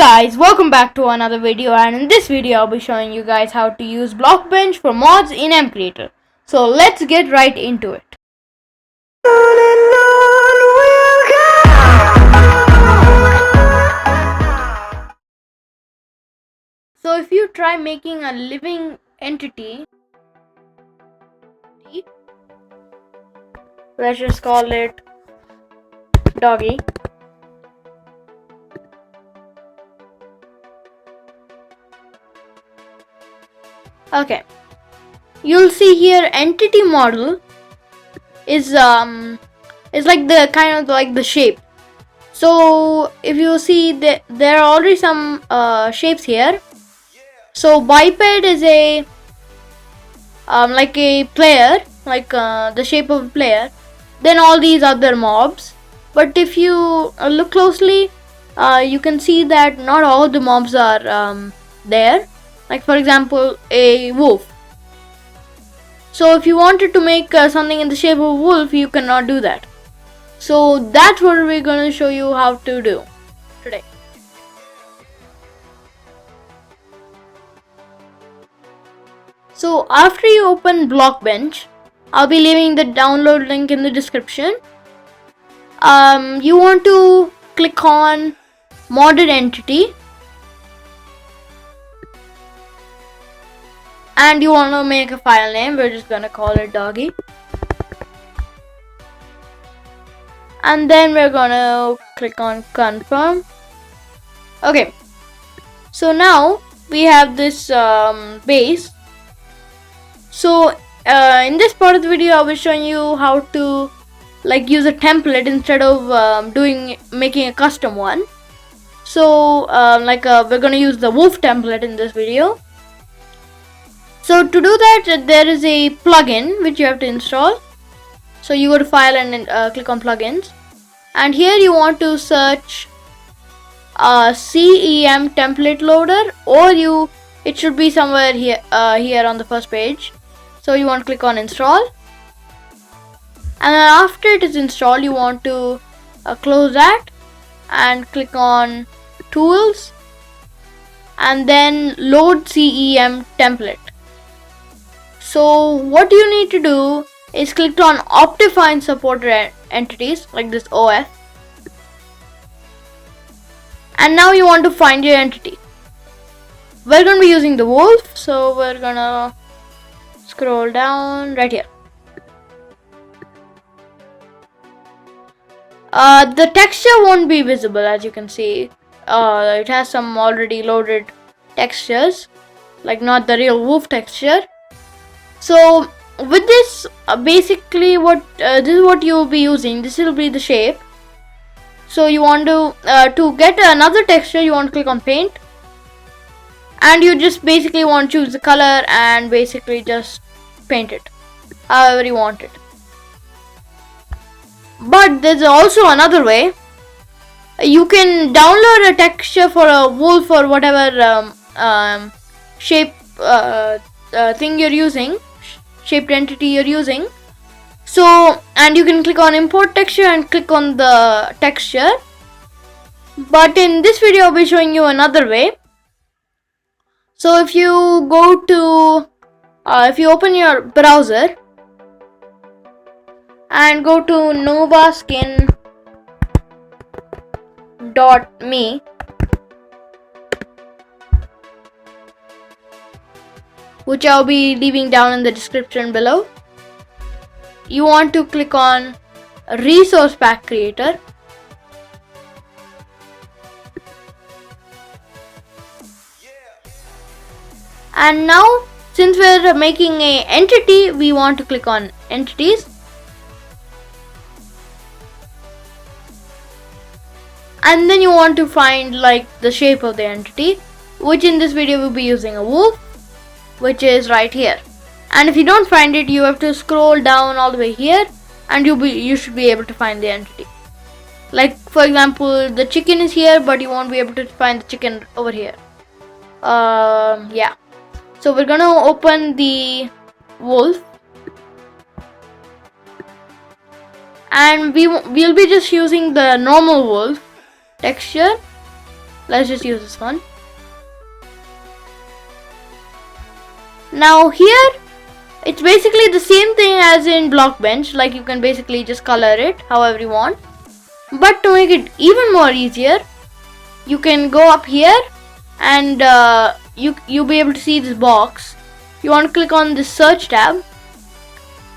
Guys, welcome back to another video, and in this video I'll be showing you guys how to use Blockbench for mods in Mcreator. So let's get right into it. So if you try making a living entity, let's just call it doggy. Okay, you'll see here entity model is like the kind of like the shape. So if you see that there are already some shapes here. So biped is a like a player, like the shape of a player. Then all these other mobs. But if you look closely, you can see that not all the mobs are there. Like for example, a wolf. So if you wanted to make something in the shape of a wolf, you cannot do that. So that's what we're going to show you how to do today. So after you open Blockbench, I'll be leaving the download link in the description. You want to click on modded entity. And you want to make a file name. We're just going to call it doggy. And then we're going to click on confirm. Okay. So now we have this base. So in this part of the video, I will show you how to like use a template instead of making a custom one. So we're going to use the wolf template in this video. So to do that, there is a plugin which you have to install. So you go to file and click on plugins, and here you want to search CEM template loader, or it should be somewhere here on the first page. So you want to click on install, and then after it is installed, you want to close that and click on tools, and then load CEM template. So what you need to do is click on Optifine supported entities like this OF, and now you want to find your entity. We're going to be using the wolf, so we're gonna scroll down right here. The texture won't be visible, as you can see. It has some already loaded textures, like not the real wolf texture. So with this, basically this is what you will be using. This will be the shape. So you want to get another texture, you want to click on paint, and you just basically want to choose the color and basically just paint it however you want it. But there's also another way. You can download a texture for a wolf or whatever shape thing you're using, shaped entity you're using. So, and you can click on import texture and click on the texture. But in this video I'll be showing you another way. So if you go to if you open your browser and go to novaskin.me, which I'll be leaving down in the description below, you want to click on resource pack creator. And now, since we're making an entity, we want to click on entities. And then you want to find like the shape of the entity, which in this video we'll be using a wolf, which is right here. And if you don't find it, you have to scroll down all the way here, and you should be able to find the entity. Like for example, the chicken is here, but you won't be able to find the chicken over here. Yeah. So we're gonna open the wolf, and we'll be just using the normal wolf texture. Let's just use this one. Now here, it's basically the same thing as in Blockbench. Like you can basically just color it however you want. But to make it even more easier, you can go up here and you'll be able to see this box. You want to click on the search tab,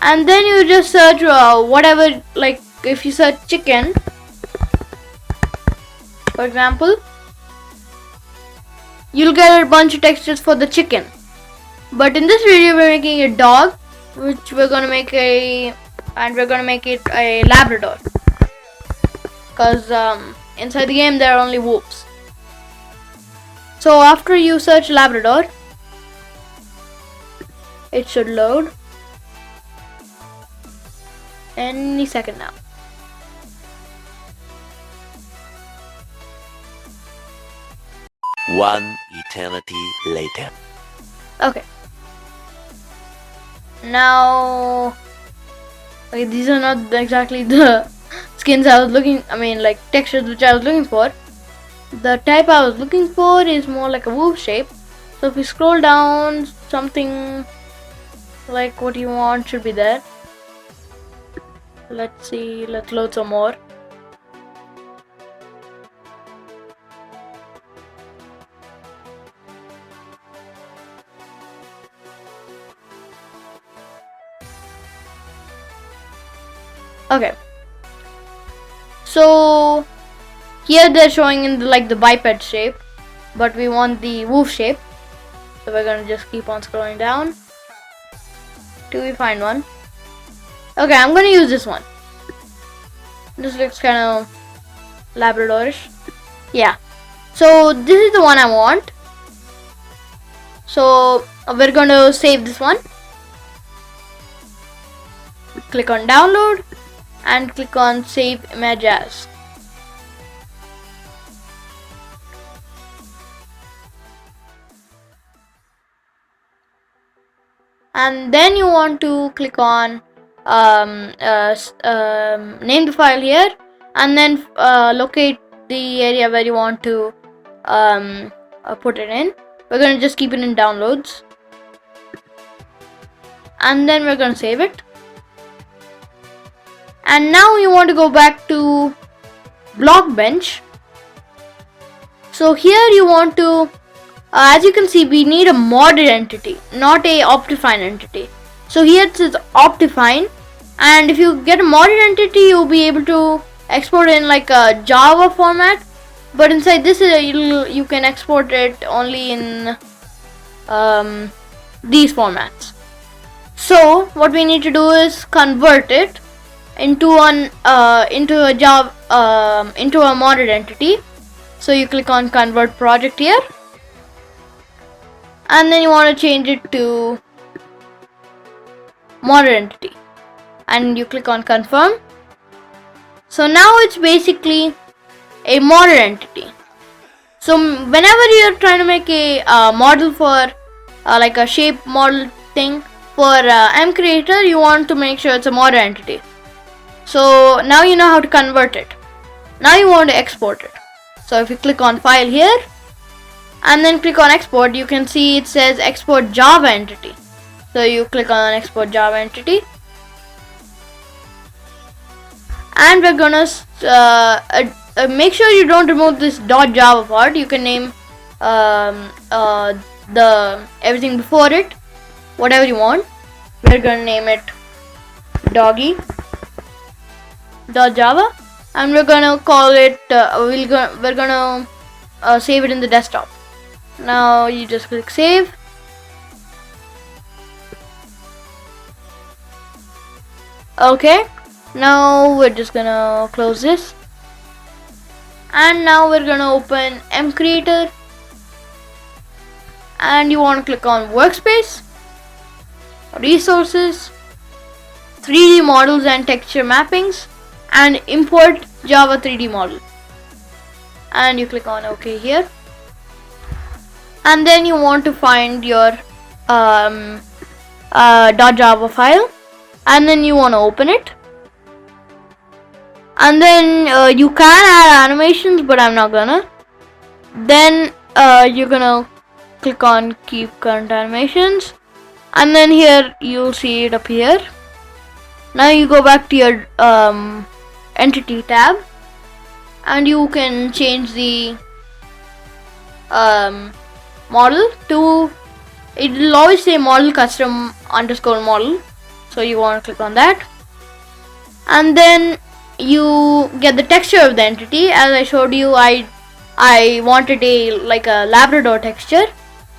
and then you just search whatever. Like if you search chicken, for example, you'll get a bunch of textures for the chicken. But in this video we're making a dog, which we're gonna make it a Labrador, because inside the game there are only wolves. So after you search Labrador, it should load any second now. One eternity later. Okay. Now, okay, these are not exactly the skins I was looking. Like textures which I was looking for. The type I was looking for is more like a wolf shape. So if you scroll down, something like what you want should be there. Let's see. Let's load some more. Okay, so here they're showing in the biped shape, but we want the wolf shape, so we're gonna just keep on scrolling down till we find one. Okay, I'm gonna use this one. This looks kind of Labradorish. Yeah, so this is the one I want. So we're gonna save this one. Click on download and click on save image as. And then you want to click on name the file here, and then locate the area where you want to put it in. We're going to just keep it in downloads, and then we're going to save it. And now you want to go back to Blockbench. So here you want to, as you can see, we need a modded entity, not a Optifine entity. So here it says Optifine, and if you get a modded entity, you'll be able to export it in like a Java format. But inside this, you can export it only in these formats. So what we need to do is convert it into a modded entity. So you click on convert project here, and then you want to change it to modded entity, and you click on confirm. So now it's basically a modded entity. So whenever you're trying to make a model for like a shape model thing for Mcreator, you want to make sure it's a modded entity. So now you know how to convert it. Now you want to export it. So if you click on file here and then click on export, you can see it says export Java entity. So you click on export Java entity, and we're gonna make sure you don't remove this .java part. You can name the everything before it whatever you want. We're gonna name it doggy.java, and we're gonna call it we're gonna save it in the desktop. Now you just click save. Okay, now we're just gonna close this, and now we're gonna open Mcreator, and you want to click on workspace, resources, 3D models and texture mappings, and import Java 3D model, and you click on OK here, and then you want to find your .java file, and then you want to open it, and then you can add animations, but I'm not gonna. Then you're gonna click on keep current animations, and then here you'll see it appear. Now you go back to your entity tab, and you can change the model to, it will always say model custom underscore model, so you want to click on that, and then you get the texture of the entity. As I showed you, I wanted like a Labrador texture,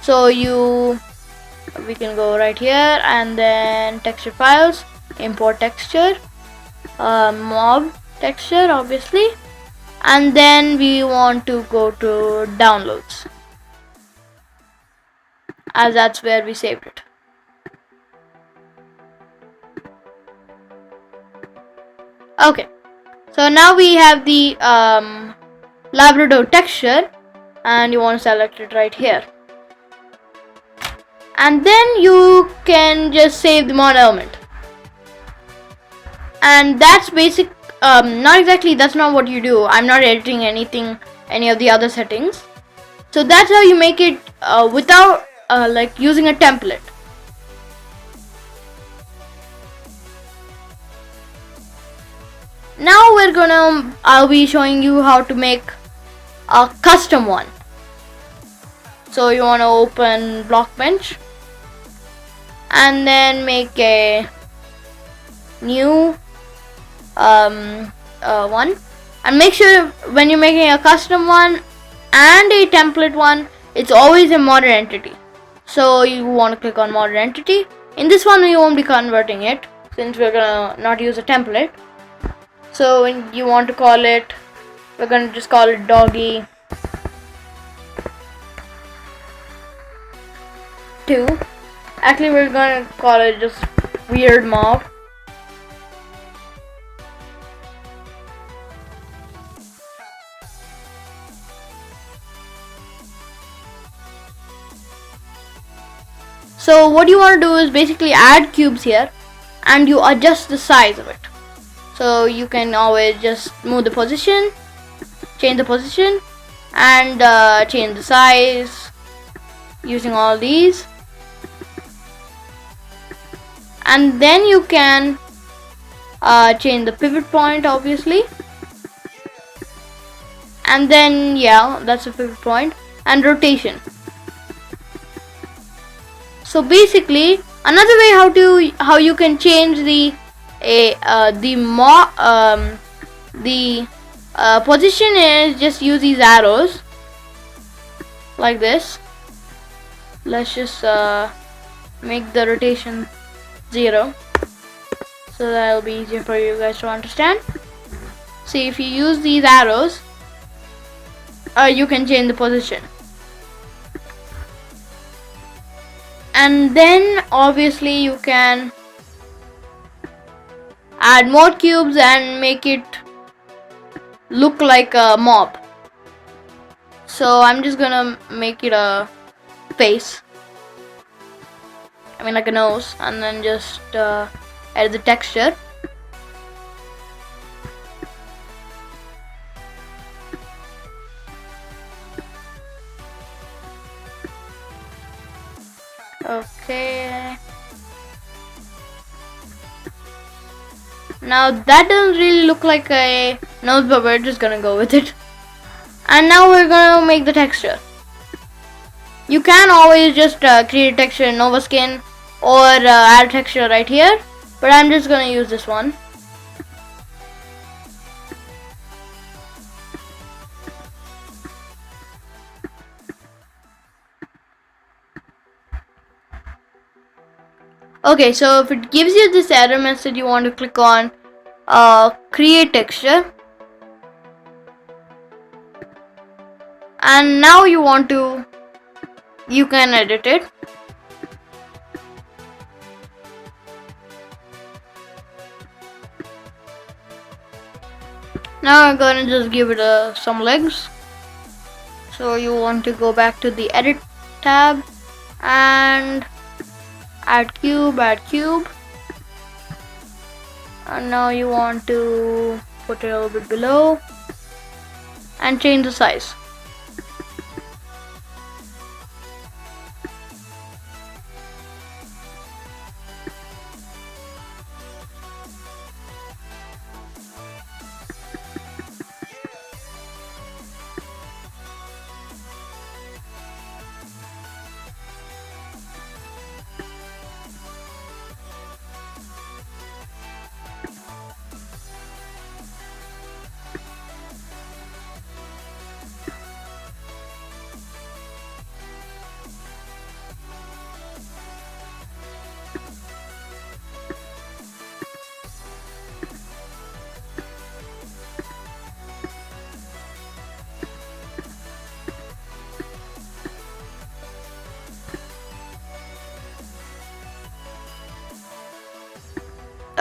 so we can go right here and then texture files, import texture, mob texture obviously, and then we want to go to downloads, as that's where we saved it. Okay, so now we have the Labrador texture, and you want to select it right here, and then you can just save the mod element. And that's basic. Not exactly, that's not what you do. I'm not editing any of the other settings. So that's how you make it without like using a template. Now I'll be showing you how to make a custom one. So you want to open Blockbench and then make a new one, and make sure when you're making a custom one and a template one, it's always a modern entity. So you want to click on modern entity. In this one we won't be converting it since we're gonna not use a template. So when you want to call it, we're gonna just call it doggy 2. Actually, we're gonna call it just weird mob. So what you want to do is basically add cubes here, and you adjust the size of it. So you can always just move the position, change the position, and change the size using all these. And then you can change the pivot point obviously, and then that's a pivot point, and rotation. So basically, another way how you can change the position is just use these arrows like this. Let's just make the rotation 0, so that'll be easier for you guys to understand. See, if you use these arrows, you can change the position. And then obviously you can add more cubes and make it look like a mob. So I'm just gonna make it a face, like a nose, and then just add the texture. Okay, now that doesn't really look like a nose, but we're just gonna go with it. And now we're gonna make the texture. You can always just create a texture in Nova Skin or add a texture right here, but I'm just gonna use this one. Okay, so if it gives you this error message, you want to click on create texture, and now you can edit it. Now I'm gonna just give it some legs. So you want to go back to the edit tab and add cube, and now you want to put it a little bit below and change the size.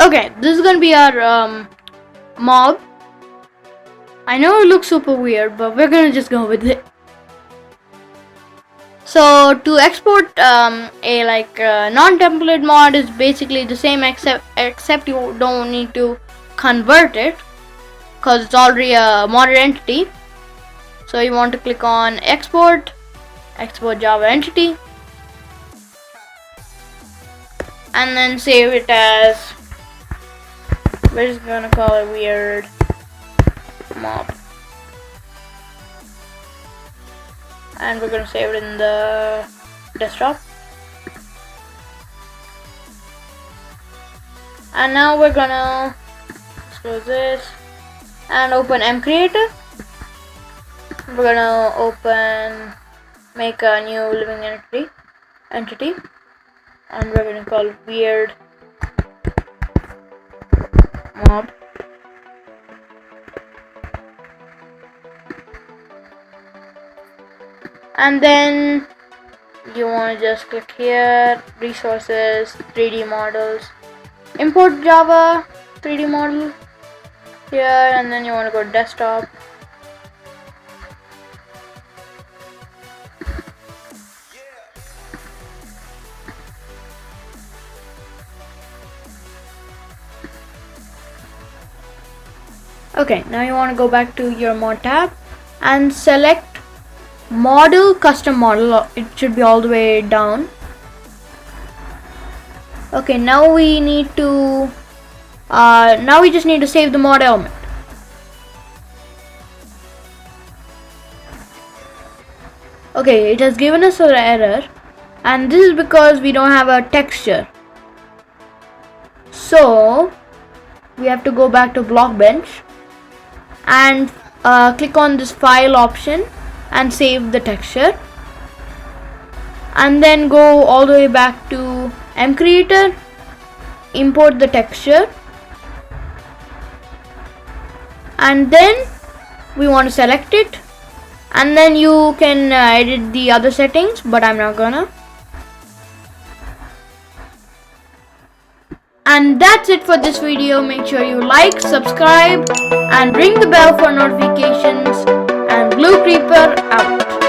Okay, this is gonna be our mob. I know it looks super weird, but we're gonna just go with it. So to export a non-template mod is basically the same, except you don't need to convert it because it's already a modded entity. So you want to click on export Java entity, and then save it as, we're just gonna call it weird mob, and we're gonna save it in the desktop. And now we're gonna close this and open Mcreator. We're gonna make a new living entity, and we're gonna call it weird mob. And then you want to just click here, resources, 3D models, import Java 3D model here, and then you want to go to desktop. Okay, now you want to go back to your mod tab and select model, custom model. It should be all the way down. Okay, now we need to now we just need to save the mod element. Okay, it has given us an error, and this is because we don't have a texture. So we have to go back to Blockbench and click on this file option and save the texture, and then go all the way back to Mcreator, import the texture, and then we want to select it, and then you can edit the other settings, but I'm not gonna. And that's it for this video. Make sure you like, subscribe, and ring the bell for notifications. And Mcreator out.